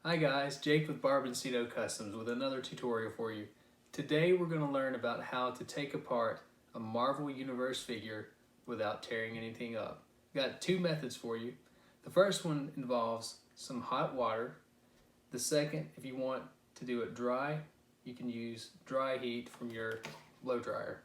Hi guys, Jake with Barbincito Customs with another tutorial for you. Today we're going to learn about how to take apart a Marvel Universe figure without tearing anything up. Got two methods for you. The first one involves some hot water. The second, if you want to do it dry, you can use dry heat from your blow dryer.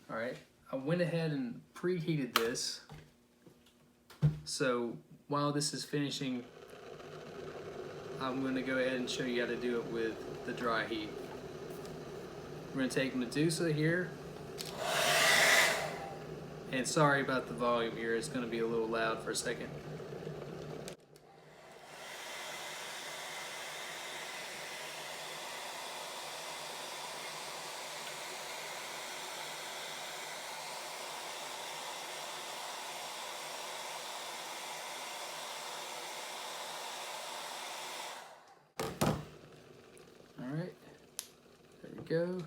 Alright, I went ahead and preheated this. So while this is finishing, I'm going to go ahead and show you how to do it with the dry heat. We're going to take Medusa here, and sorry about the volume here, it's going to be a little loud for a second. Alright, there we go.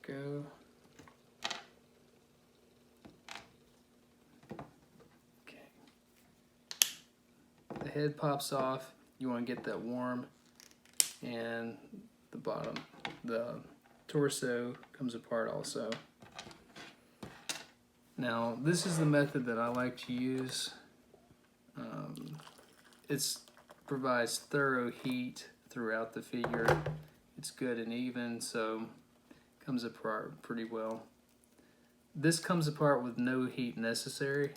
Okay. The head pops off. You want to get that warm, and the bottom, the torso comes apart also. Now, this is the method that I like to use. It provides thorough heat throughout the figure. It's good and even, so it comes apart pretty well. This comes apart with no heat necessary.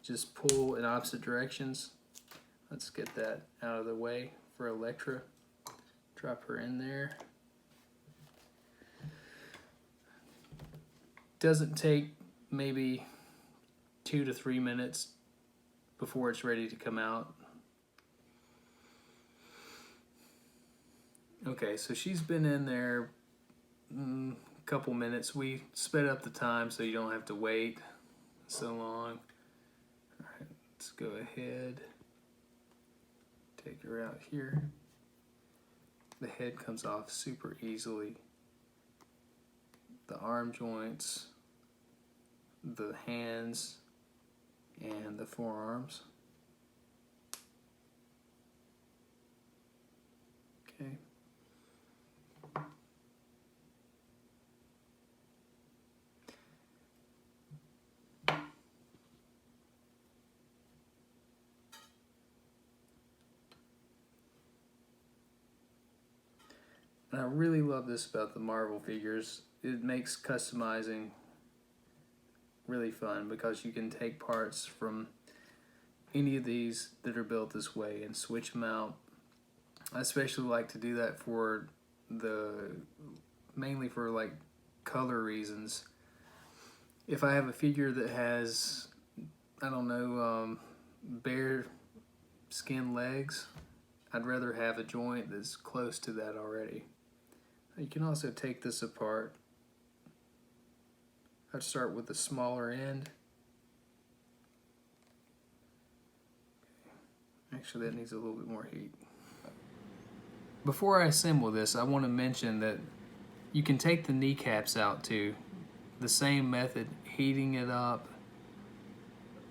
Just pull in opposite directions. Let's get that out of the way for Elektra. Drop her in there. Doesn't take maybe 2 to 3 minutes before it's ready to come out. Okay, so she's been in there a couple minutes. We sped up the time so you don't have to wait so long. Alright, let's go ahead. Take her out here. The head comes off super easily. The arm joints, the hands, and the forearms. Okay. And I really love this about the Marvel figures. It makes customizing really fun because you can take parts from any of these that are built this way and switch them out. I especially like to do that for mainly for like color reasons. If I have a figure that has, I don't know, bare skin legs, I'd rather have a joint that's close to that already. You can also take this apart. I'd start with the smaller end. Actually, that needs a little bit more heat. Before I assemble this, I want to mention that you can take the kneecaps out too. The same method, heating it up,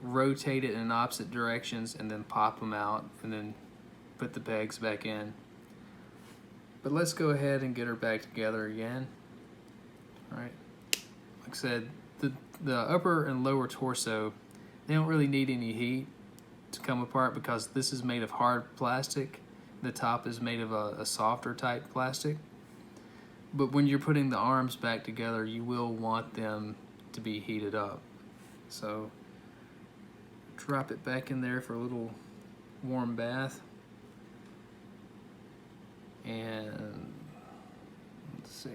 rotate it in opposite directions, and then pop them out, and then put the pegs back in. But let's go ahead and get her back together again. Alright, like I said, the upper and lower torso, they don't really need any heat to come apart because this is made of hard plastic. The top is made of a softer type plastic. But when you're putting the arms back together, you will want them to be heated up. So drop it back in there for a little warm bath. And let's see.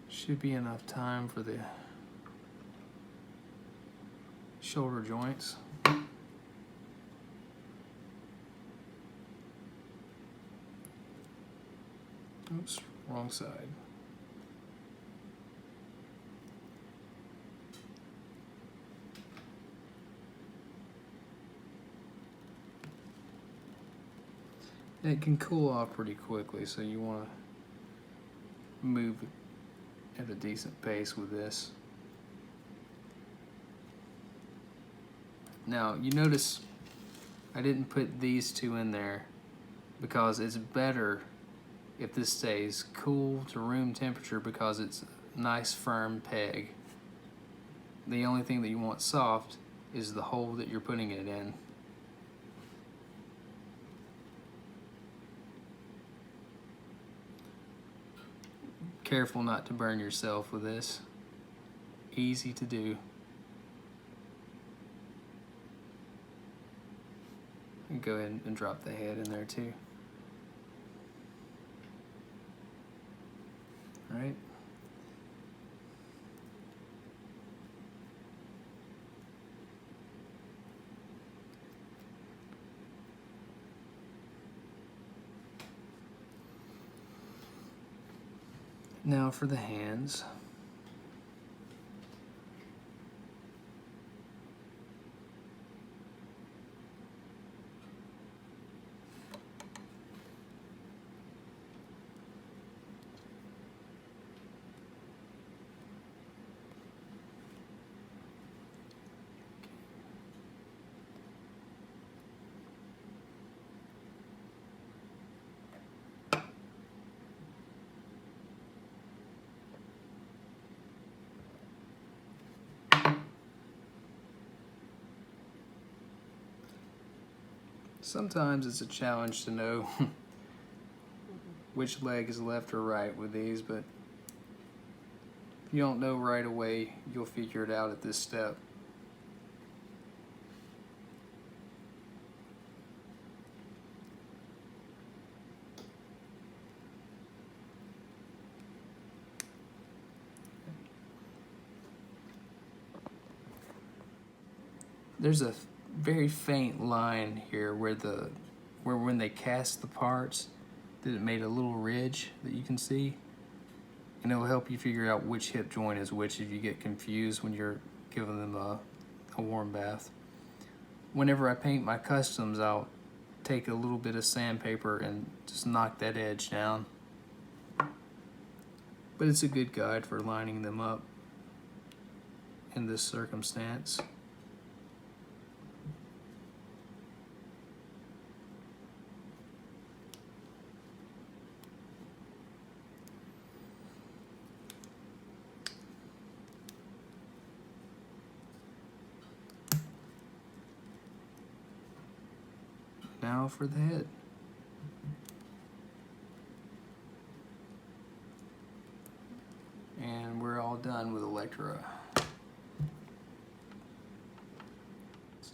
Should be enough time for the shoulder joints. Oops, wrong side. It can cool off pretty quickly, so you want to move at a decent pace with this. Now, you notice I didn't put these two in there because it's better if this stays cool to room temperature because it's a nice firm peg. The only thing that you want soft is the hole that you're putting it in. Careful not to burn yourself with this. Easy to do. And go ahead and drop the head in there too. All right. Now for the hands. Sometimes it's a challenge to know which leg is left or right with these, but if you don't know right away, you'll figure it out at this step. There's a very faint line here where when they cast the parts that it made a little ridge that you can see, and it'll help you figure out which hip joint is which if you get confused when you're giving them a warm bath. Whenever I paint my customs, I'll take a little bit of sandpaper and just knock that edge down, but it's a good guide for lining them up in this circumstance. Now for the head. And we're all done with Electra.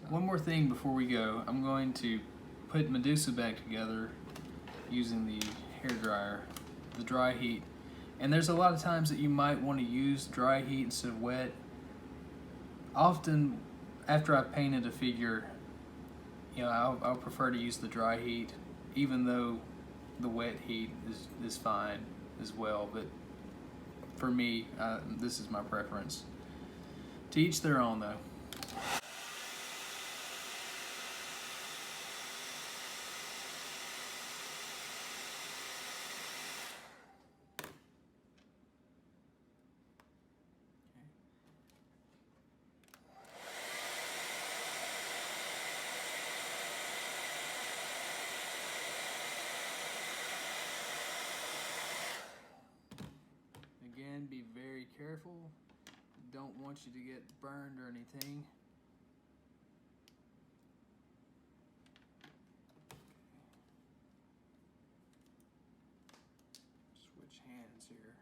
One more thing before we go. I'm going to put Medusa back together using the hairdryer, the dry heat. And there's a lot of times that you might want to use dry heat instead of wet. Often, after I've painted a figure, I'll prefer to use the dry heat, even though the wet heat is fine as well. But for me, this is my preference. To each their own, though. Again, be very careful. Don't want you to get burned or anything. Switch hands here.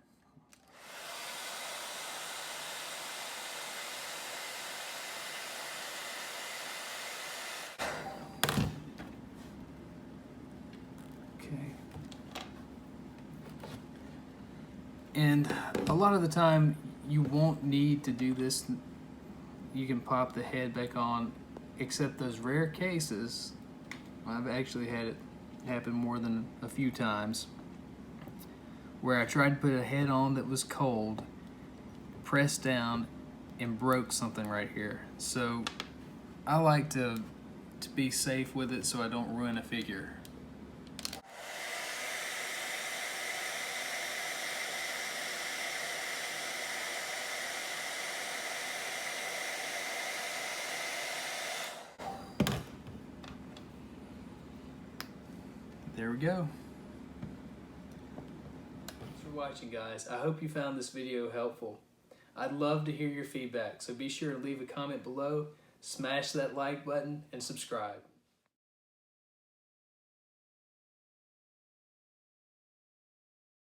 Okay. And a lot of the time, you won't need to do this. You can pop the head back on, except those rare cases. I've actually had it happen more than a few times, where I tried to put a head on that was cold, pressed down, and broke something right here. So I like to be safe with it so I don't ruin a figure. There we go. Thanks for watching, guys. I hope you found this video helpful. I'd love to hear your feedback, so be sure to leave a comment below, smash that like button, and subscribe.